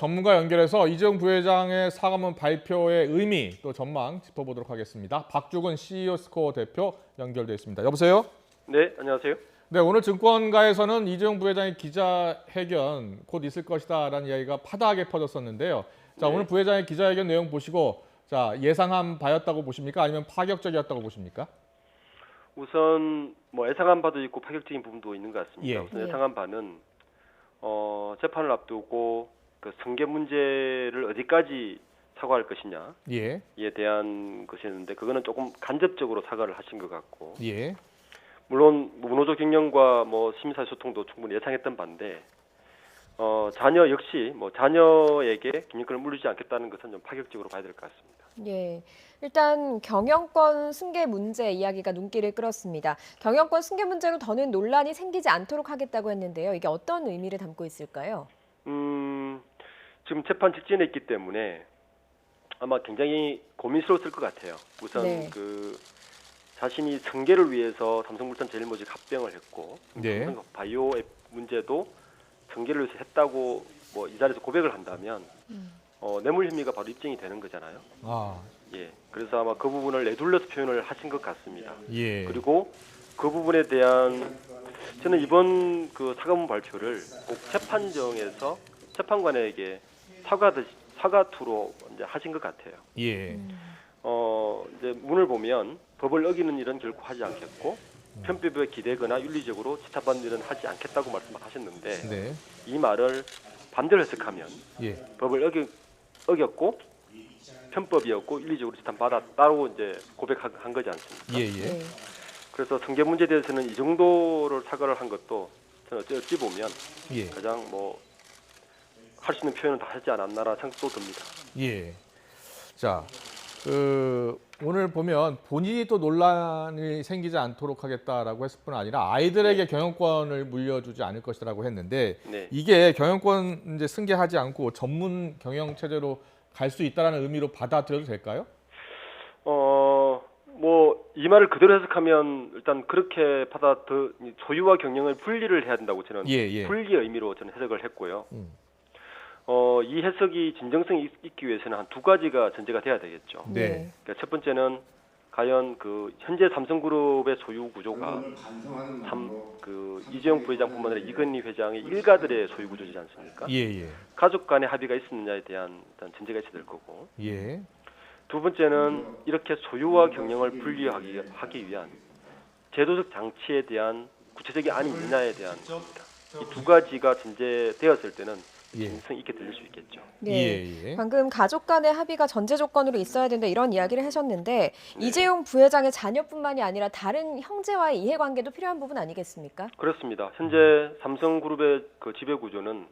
전문가 연결해서 이재용 부회장의 사과문 발표의 의미 또 전망 짚어보도록 하겠습니다. 박주근 CEO 스코어 대표 연결돼 있습니다. 여보세요? 네, 안녕하세요. 네, 오늘 증권가에서는 이재용 부회장의 기자회견 곧 있을 것이다라는 이야기가 파다하게 퍼졌었는데요. 자, 네. 오늘 부회장의 기자회견 내용 보시고 자, 예상한 바였다고 보십니까? 아니면 파격적이었다고 보십니까? 우선 뭐 예상한 바도 있고 파격적인 부분도 있는 것 같습니다. 예. 우선 예상한 바는 재판을 앞두고 그 승계 문제를 어디까지 사과할 것이냐에 예. 대한 것이었는데 그거는 조금 간접적으로 사과를 하신 것 같고 예. 물론 문호조 경영과 뭐 시민사회 소통도 충분히 예상했던 바인데 자녀 역시 뭐 자녀에게 경영권을 물리지 않겠다는 것은 좀 파격적으로 봐야 될 것 같습니다. 예, 일단 경영권 승계 문제 이야기가 눈길을 끌었습니다. 경영권 승계 문제로 더는 논란이 생기지 않도록 하겠다고 했는데요. 이게 어떤 의미를 담고 있을까요? 지금 재판 직전에 있기 때문에 아마 굉장히 고민스러웠을 것 같아요. 우선 네. 그 자신이 승계를 위해서 삼성물산 제일모직 합병을 했고 네. 삼성 바이오의 문제도 승계를 위해서 했다고 뭐 이 자리에서 고백을 한다면 뇌물 혐의가 바로 입증이 되는 거잖아요. 아, 예, 그래서 아마 그 부분을 내둘러서 표현을 하신 것 같습니다. 예. 그리고 그 부분에 대한 저는 이번 그 사과문 발표를 꼭 재판정에서 재판관에게 사과투로 이제 하신 것 같아요. 예. 이제 문을 보면 법을 어기는 일은 결코 하지 않겠고 편법에 기대거나 윤리적으로 지탄받는 일은 하지 않겠다고 말씀하셨는데 네. 이 말을 반대로 해석하면 예. 법을 어겼고 편법이었고 윤리적으로 지탄받았다고 이제 고백한 거지 않습니까? 예, 예. 네. 그래서 승계 문제에 대해서는 이 정도를 사과를 한 것도 저는 어찌 보면 예. 가장 뭐 할 수 있는 표현은 다 하지 않았나라 생각도 듭니다. 예. 자, 오늘 보면 본인이 또 논란이 생기지 않도록 하겠다라고 했을 뿐 아니라 아이들에게 경영권을 물려주지 않을 것이라고 했는데 네. 이게 경영권 이제 승계하지 않고 전문 경영 체제로 갈 수 있다라는 의미로 받아들여도 될까요? 뭐 이 말을 그대로 해석하면 일단 그렇게 소유와 경영을 분리를 해야 된다고 저는 예, 예. 분리의 의미로 저는 해석을 했고요. 이 해석이 진정성이 있기 위해서는 한 두 가지가 전제가 돼야 되겠죠. 네. 그러니까 첫 번째는 과연 그 현재 삼성그룹의 소유 구조가 이재용 부회장뿐만 아니라 이건희 회장의 일가들의 소유 구조지 않습니까? 예, 예. 가족 간의 합의가 있었느냐에 대한 일단 전제가 있어야 될 거고. 예. 두 번째는 이렇게 소유와 경영을 분리하기 위한 제도적 장치에 대한 구체적인 안이 있느냐에 대한 겁니다. 이 두 가지가 전제되었을 때는 예. 진성 있게 들릴 수 있겠죠. 네. 예, 예. 방금 가족 간의 합의가 전제 조건으로 있어야 된다 이런 이야기를 하셨는데 이재용 부회장의 자녀뿐만이 아니라 다른 형제와의 이해관계도 필요한 부분 아니겠습니까? 그렇습니다. 현재 삼성그룹의 그 지배 구조는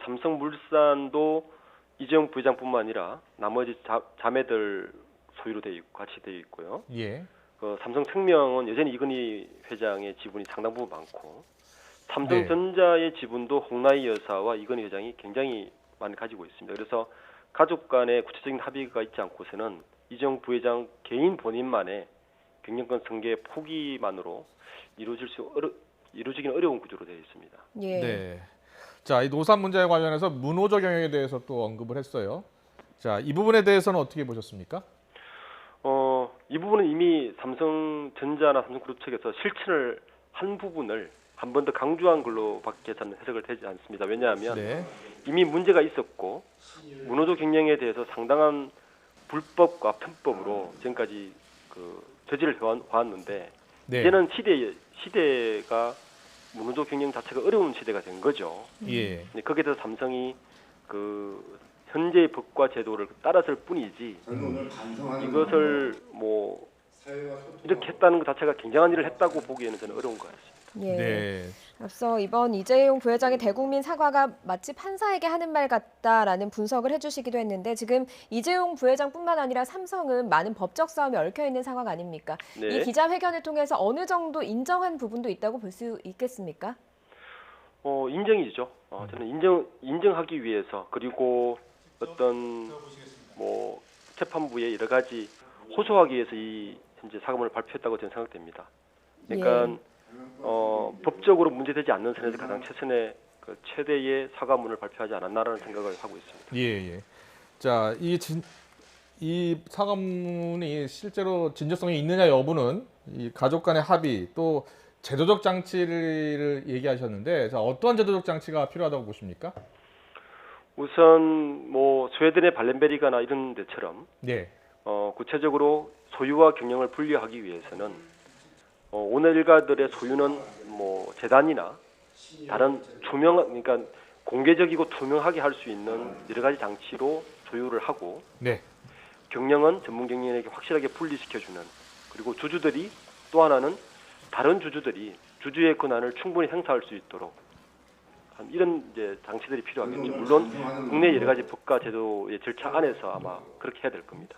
삼성물산도 이재용 부회장뿐만 아니라 나머지 자매들 소유로 같이 되어 있고요. 예. 삼성생명은 여전히 이건희 회장의 지분이 상당 부분 많고 삼성전자의 지분도 홍나희 여사와 이건희 회장이 굉장히 많이 가지고 있습니다. 그래서 가족 간의 구체적인 합의가 있지 않고서는 이재용 부회장 개인 본인만의 경영권 승계 포기만으로 이루어지기는 어려운 구조로 되어 있습니다. 예. 네. 자, 이 노산 문제에 관련해서 문호조 경영에 대해서 또 언급을 했어요. 자, 이 부분에 대해서는 어떻게 보셨습니까? 이 부분은 이미 삼성전자나 삼성그룹 측에서 실천을 한 부분을 한 번 더 강조한 걸로밖에 저는 해석을 되지 않습니다. 왜냐하면 네. 이미 문제가 있었고 문호조 경영에 대해서 상당한 불법과 편법으로 지금까지 그 저지를 해왔는데 네. 이제는 시대가 문호조 경영 자체가 어려운 시대가 된 거죠. 예. 근데 거기에 대해서 삼성이 그 현재의 법과 제도를 따랐을 뿐이지 이것을 뭐 이렇게 했다는 것 자체가 굉장한 일을 했다고 보기에는 저는 어려운 것 같습니다. 예. 네. 앞서 이번 이재용 부회장의 대국민 사과가 마치 판사에게 하는 말 같다라는 분석을 해주시기도 했는데 지금 이재용 부회장뿐만 아니라 삼성은 많은 법적 싸움이 얽혀 있는 상황 아닙니까? 네. 이 기자회견을 통해서 어느 정도 인정한 부분도 있다고 볼 수 있겠습니까? 인정이죠. 저는 인정하기 위해서 그리고 어떤 뭐 재판부의 여러 가지 호소하기 위해서 이 현재 사과문을 발표했다고 저는 생각됩니다. 그러니까 법적으로 문제되지 않는 선에서 가장 최선의 그 최대의 사과문을 발표하지 않았나라는 생각을 하고 있습니다. 예, 예. 자, 이 사과문이 실제로 진정성이 있느냐 여부는 이 가족 간의 합의 또 제도적 장치를 얘기하셨는데, 자, 어떠한 제도적 장치가 필요하다고 보십니까? 우선 뭐 스웨덴의 발렌베리가나 이런 데처럼 네. 구체적으로 소유와 경영을 분리하기 위해서는 오늘 일가들의 소유는 뭐 재단이나 다른 그러니까 공개적이고 투명하게 할 수 있는 여러 가지 장치로 소유를 하고, 네. 경영은 전문 경영에게 확실하게 분리시켜주는, 그리고 주주들이 또 하나는 다른 주주들이 주주의 권한을 충분히 행사할 수 있도록 이런 이제 장치들이 필요하겠죠. 물론 국내 여러 가지 법과 제도의 절차 안에서 아마 그렇게 해야 될 겁니다.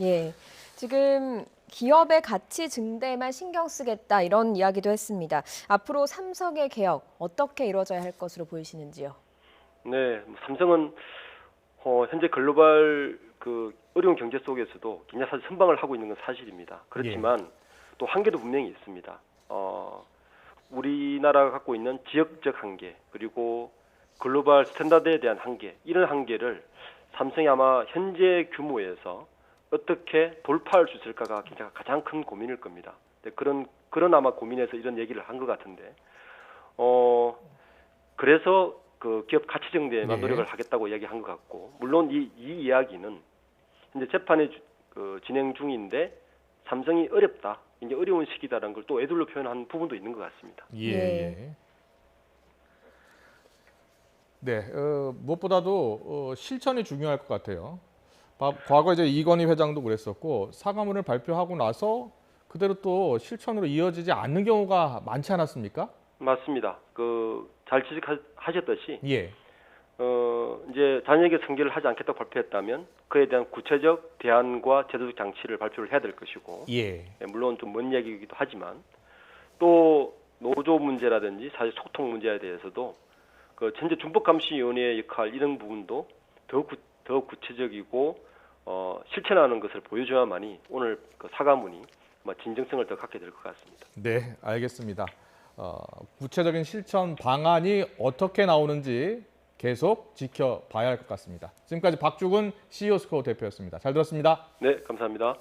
예. 지금 기업의 가치 증대에만 신경 쓰겠다 이런 이야기도 했습니다. 앞으로 삼성의 개혁 어떻게 이루어져야 할 것으로 보이시는지요? 네, 삼성은 현재 글로벌 그 어려운 경제 속에서도 굉장히 사실 선방을 하고 있는 건 사실입니다. 그렇지만 또 한계도 분명히 있습니다. 우리나라가 갖고 있는 지역적 한계, 그리고 글로벌 스탠다드에 대한 한계, 이런 한계를 삼성이 아마 현재 규모에서 어떻게 돌파할 수 있을까가 굉장히 가장 큰 고민일 겁니다. 그런 아마 고민에서 이런 얘기를 한 것 같은데, 그래서 그 기업 가치 증대에만 노력을 하겠다고 이야기한 것 같고, 물론 이 이야기는 현재 재판이 진행 중인데 삼성이 어렵다, 이제 어려운 시기다라는 걸 또 애들로 표현한 부분도 있는 것 같습니다. 예. 네, 무엇보다도 실천이 중요할 것 같아요. 과거 이제 이건희 회장도 그랬었고, 사과문을 발표하고 나서 그대로 또 실천으로 이어지지 않는 경우가 많지 않았습니까? 맞습니다. 잘 지적하셨듯이 예. 이제 자녀에게 승계를 하지 않겠다고 발표했다면 그에 대한 구체적 대안과 제도적 장치를 발표를 해야 될 것이고, 예. 물론 좀 먼 얘기이기도 하지만 또 노조 문제라든지 사실 소통 문제에 대해서도 현재 준법감시위원회의 역할, 이런 부분도 더 구체적이고 실천하는 것을 보여줘야만이 오늘 사과문이 진정성을 더 갖게 될 것 같습니다. 네, 알겠습니다. 구체적인 실천 방안이 어떻게 나오는지 계속 지켜봐야 할 것 같습니다. 지금까지 박주근 CEO 스코어 대표였습니다. 잘 들었습니다. 네, 감사합니다.